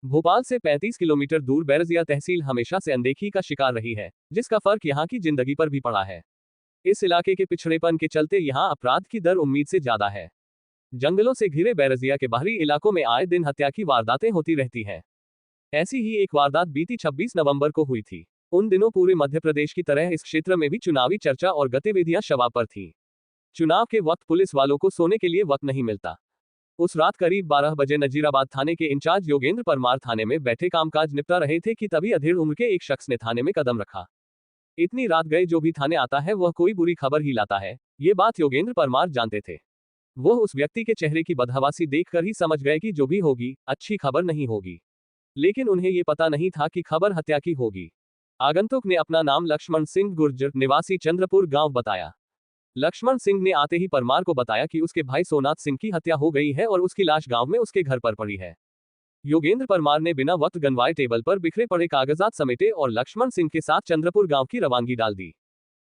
भोपाल से 35 किलोमीटर दूर बैरजिया तहसील हमेशा से अनदेखी का शिकार रही है, जिसका फर्क यहाँ की जिंदगी पर भी पड़ा है। इस इलाके के पिछड़ेपन के चलते यहाँ अपराध की दर उम्मीद से ज्यादा है। जंगलों से घिरे बैरजिया के बाहरी इलाकों में आए दिन हत्या की वारदातें होती रहती हैं। ऐसी ही एक वारदात बीती 26 नवंबर को हुई थी। उन दिनों पूरे मध्य प्रदेश की तरह इस क्षेत्र में भी चुनावी चर्चा और गतिविधियां शवाब थी। चुनाव के वक्त पुलिस वालों को सोने के लिए वक्त नहीं मिलता। उस रात करीब 12 बजे नजीराबाद थाने के इंचार्ज योगेंद्र परमार थाने में बैठे कामकाज निपटा रहे थे कि तभी अधेड़ उम्र के एक शख्स ने थाने में कदम रखा। इतनी रात गए जो भी थाने आता है वह कोई बुरी खबर ही लाता है, ये बात योगेंद्र परमार जानते थे। वह उस व्यक्ति के चेहरे की बदहवासी देखकर ही समझ गए कि जो भी होगी अच्छी खबर नहीं होगी। लेकिन उन्हें ये पता नहीं था कि खबर हत्या की होगी। आगंतुक ने अपना नाम लक्ष्मण सिंह गुर्जर निवासी चंद्रपुर गांव बताया। लक्ष्मण सिंह ने आते ही परमार को बताया कि उसके भाई सोनाथ सिंह की हत्या हो गई है और उसकी लाश गांव में उसके घर पर पड़ी है। योगेंद्र परमार ने बिना वक्त गंवाए टेबल पर बिखरे पड़े कागजात समेटे और लक्ष्मण सिंह के साथ चंद्रपुर गांव की रवानगी डाल दी।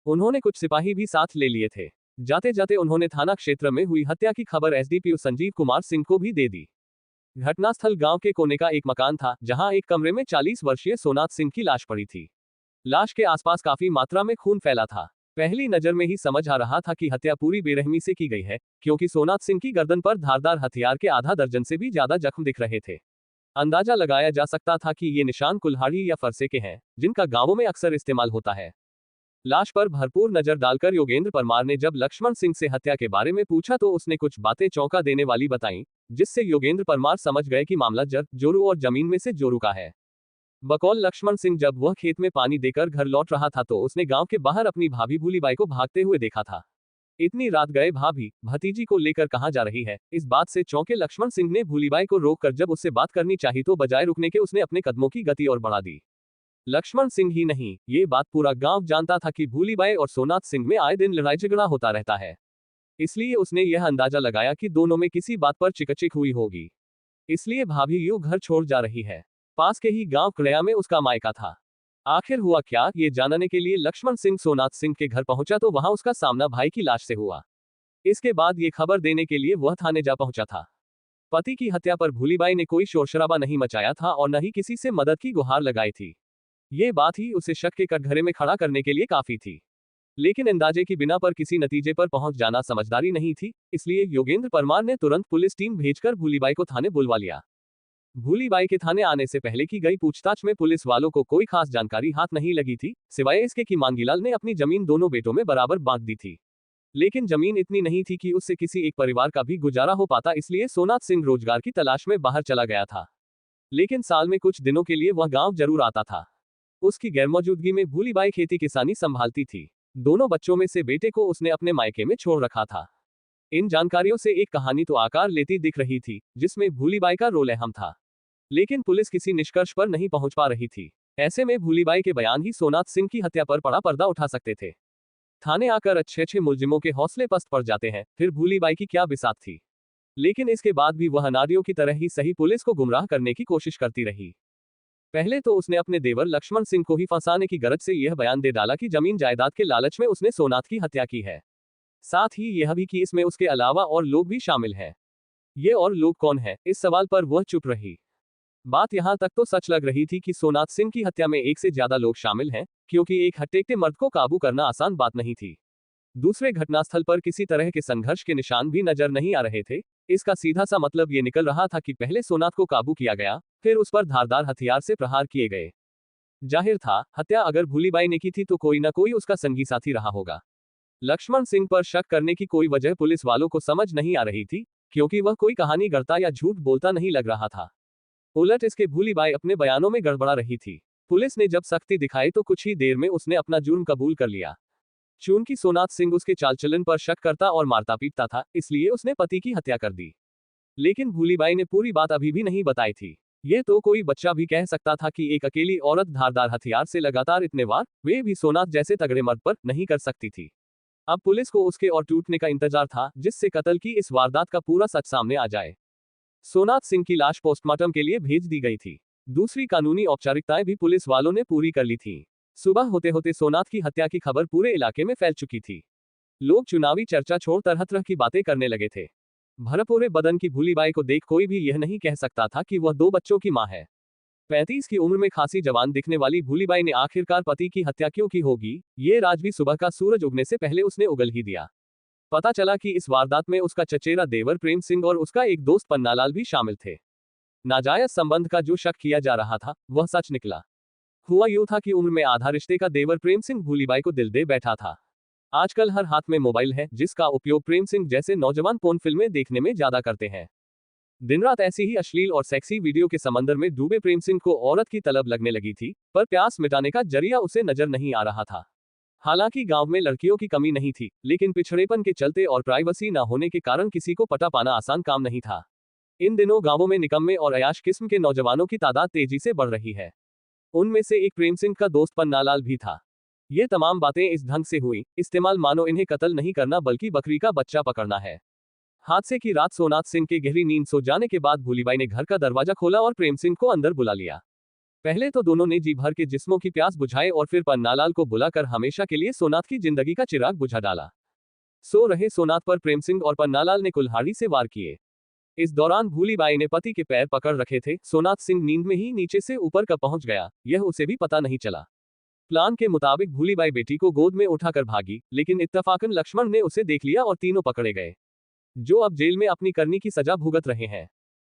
उन्होंने कुछ सिपाही भी साथ ले लिए थे। जाते जाते उन्होंने थाना क्षेत्र में हुई हत्या की खबर एसडीपीओ संजीव कुमार सिंह को भी दे दी। घटनास्थल गांव के कोने का एक मकान था, जहां एक कमरे में 40 वर्षीय सोनाथ सिंह की लाश पड़ी थी। लाश के आसपास काफी मात्रा में खून फैला था। पहली नजर में ही समझ आ रहा था कि हत्या पूरी बेरहमी से की गई है, क्योंकि सोनाथ सिंह की गर्दन पर धारदार हथियार के आधा दर्जन से भी ज्यादा जख्म दिख रहे थे। अंदाजा लगाया जा सकता था कि ये निशान कुल्हाड़ी या फरसे के हैं, जिनका गांवों में अक्सर इस्तेमाल होता है। लाश पर भरपूर नजर डालकर योगेंद्र परमार ने जब लक्ष्मण सिंह से हत्या के बारे में पूछा तो उसने कुछ बातें चौंका देने वाली बताईं, जिससे योगेंद्र परमार समझ गए कि मामला जर जोरू और जमीन में से जोरू का है। बकौल लक्ष्मण सिंह जब वह खेत में पानी देकर घर लौट रहा था तो उसने गांव के बाहर अपनी भाभी भूलीबाई को भागते हुए देखा था। इतनी रात गए भाभी भतीजी को लेकर कहां जा रही है, इस बात से चौंके लक्ष्मण सिंह ने भूलीबाई को रोककर जब उससे बात करनी चाहिए तो बजाय रुकने के उसने अपने कदमों की गति और बढ़ा दी। लक्ष्मण सिंह ही नहीं, ये बात पूरा गांव जानता था कि भूलीबाई और सोनाथ सिंह में आए दिन लड़ाई झगड़ा होता रहता है। इसलिए उसने यह अंदाजा लगाया कि दोनों में किसी बात पर चिकचिक हुई होगी, इसलिए भाभी यूं घर छोड़ जा रही है। पास के ही गांव कड़या में उसका मायका था। आखिर हुआ क्या, ये जानने के लिए लक्ष्मण सिंह सोनाथ सिंह के घर पहुंचा तो वहां उसका सामना भाई की लाश से हुआ। इसके बाद ये खबर देने के लिए वह थाने जा पहुंचा था। पति की हत्या पर भूलीबाई ने कोई शोरशराबा नहीं मचाया था और न ही किसी से मदद की गुहार लगाई थी। ये बात ही उसे शक के कटघरे में खड़ा करने के लिए काफी थी। लेकिन अंदाजे की बिना पर किसी नतीजे पर पहुंच जाना समझदारी नहीं थी, इसलिए योगेंद्र परमार ने तुरंत पुलिस टीम भेजकर भूलीबाई को थाने बुलवा लिया। भूलीबाई के थाने आने से पहले की गई पूछताछ में पुलिस वालों को कोई खास जानकारी हाथ नहीं लगी थी, सिवाय इसके कि मांगीलाल ने अपनी जमीन दोनों बेटों में बराबर बांट दी थी। लेकिन जमीन इतनी नहीं थी कि उससे किसी एक परिवार का भी गुजारा हो पाता, इसलिए सोनाथ सिंह रोजगार की तलाश में बाहर चला गया था। लेकिन साल में कुछ दिनों के लिए वह गांव जरूर आता था। उसकी गैरमौजूदगी में भूलीबाई खेती किसानी संभालती थी। दोनों बच्चों में से बेटे को उसने अपने मायके में छोड़ रखा था। इन जानकारियों से एक कहानी तो आकार लेती दिख रही थी, जिसमें भूलीबाई का रोल अहम था। लेकिन पुलिस किसी निष्कर्ष पर नहीं पहुंच पा रही थी। ऐसे में भूलीबाई के बयान ही सोनाथ सिंह की हत्या पर बड़ा पर्दा उठा सकते थे। थाने आकर अच्छे मुलजिमों के हौसले पस्त पड़ जाते हैं, फिर भूलीबाई की क्या बिसात थी। लेकिन इसके बाद भी वह नारियों की तरह ही सही पुलिस को गुमराह करने की कोशिश करती रही। पहले तो उसने अपने देवर लक्ष्मण सिंह को ही फंसाने की गरज से यह बयान दे डाला कि जमीन जायदाद के लालच में उसने सोनाथ की हत्या की है। साथ ही यह भी कि इसमें उसके अलावा और लोग भी शामिल हैं। ये और लोग कौन है, इस सवाल पर वह चुप रही। बात यहां तक तो सच लग रही थी कि सोनाथ सिंह की हत्या में एक से ज्यादा लोग शामिल हैं, क्योंकि एक हट्टेकटे मर्द को काबू करना आसान बात नहीं थी। दूसरे घटनास्थल पर किसी तरह के संघर्ष के निशान भी नजर नहीं आ रहे थे। इसका सीधा सा मतलब ये निकल रहा था कि पहले सोनाथ को काबू किया गया, फिर उस पर धारदार हथियार से प्रहार किए गए। जाहिर था, हत्या अगर भूलीबाई ने की थी तो कोई न कोई उसका संगी साथी रहा होगा। लक्ष्मण सिंह पर शक करने की कोई वजह पुलिस वालों को समझ नहीं आ रही थी, क्योंकि वह कोई कहानी गढ़ता या झूठ बोलता नहीं लग रहा था। उलट इसके भूलीबाई अपने बयानों में गड़बड़ा रही थी। पुलिस ने जब सख्ती दिखाई तो कुछ ही देर में उसने अपना जुर्म कबूल कर लिया। चूंकि सोनाथ सिंह उसके चालचलन पर शक करता और मारता पीटता था, इसलिए उसने पति की हत्या कर दी। लेकिन भूलीबाई ने पूरी बात अभी भी नहीं बताई थी। ये तो कोई बच्चा भी कह सकता था कि एक अकेली औरत धारदार हथियार से लगातार इतने वार, वे भी सोनाथ जैसे तगड़े मर्द पर, नहीं कर सकती थी। अब पुलिस को उसके और टूटने का इंतजार था, जिससे कत्ल की इस वारदात का पूरा सच सामने आ जाए। सोनाथ सिंह की लाश पोस्टमार्टम के लिए भेज दी गई थी। दूसरी कानूनी औपचारिकताएं भी पुलिस वालों ने पूरी कर ली थी। सुबह होते होते सोनाथ की हत्या की खबर पूरे इलाके में फैल चुकी थी। लोग चुनावी चर्चा छोड़ तरह तरह की बातें करने लगे थे। भरपूरे बदन की भूलीबाई को देख कोई भी यह नहीं कह सकता था कि वह 2 बच्चों की मां है। 35 की उम्र में खासी जवान दिखने वाली भूलीबाई ने आखिरकार पति की हत्या क्यों की होगी, ये राज भी सुबह का सूरज उगने से पहले उसने उगल ही दिया। पता चला कि इस वारदात में उसका चचेरा देवर प्रेम सिंह और उसका एक दोस्त पन्नालाल भी शामिल थे। नाजायज संबंध का जो शक किया जा रहा था वह सच निकला। हुआ यूं था कि उम्र में आधा रिश्ते का देवर प्रेम सिंह भूलीबाई को दिल दे बैठा था। आजकल हर हाथ में मोबाइल है, जिसका उपयोग प्रेम सिंह जैसे नौजवान पोर्न फिल्में देखने में ज्यादा करते हैं। दिन रात ऐसी ही अश्लील और सेक्सी वीडियो के समंदर में डूबे प्रेम सिंह को औरत की तलब लगने लगी थी, पर प्यास मिटाने का जरिया उसे नजर नहीं आ रहा था। हालांकि गांव में लड़कियों की कमी नहीं थी, लेकिन पिछड़ेपन के चलते और प्राइवेसी न होने के कारण किसी को पटा पाना आसान काम नहीं था। इन दिनों गांवों में निकम्मे और अयाश किस्म के नौजवानों की तादाद तेजी से बढ़ रही है। उनमें से एक प्रेम सिंह का दोस्त पन्नालाल भी था। ये तमाम बातें इस ढंग से हुई, इस्तेमाल मानो इन्हें कत्ल नहीं करना बल्कि बकरी का बच्चा पकड़ना है। हादसे की रात सोनाथ सिंह के गहरी नींद सो जाने के बाद भूलीबाई ने घर का दरवाजा खोला और प्रेम सिंह को अंदर बुला लिया। पहले तो दोनों ने जी भर के जिस्मों की प्यास बुझाए और फिर पन्नालाल को बुलाकर हमेशा के लिए सोनाथ की जिंदगी का चिराग बुझा डाला। सो रहे सोनाथ पर प्रेम सिंह और पन्नालाल ने कुल्हाड़ी से वार किए। इस दौरान भूलीबाई ने पति के पैर पकड़ रखे थे। सोनाथ सिंह नींद में ही नीचे से ऊपर कब पहुंच गया, यह उसे भी पता नहीं चला। प्लान के मुताबिक भूलीबाई बेटी को गोद में उठाकर भागी, लेकिन इत्तफाकन लक्ष्मण ने उसे देख लिया और तीनों पकड़े गए, जो अब जेल में अपनी करनी की सजा भुगत रहे हैं।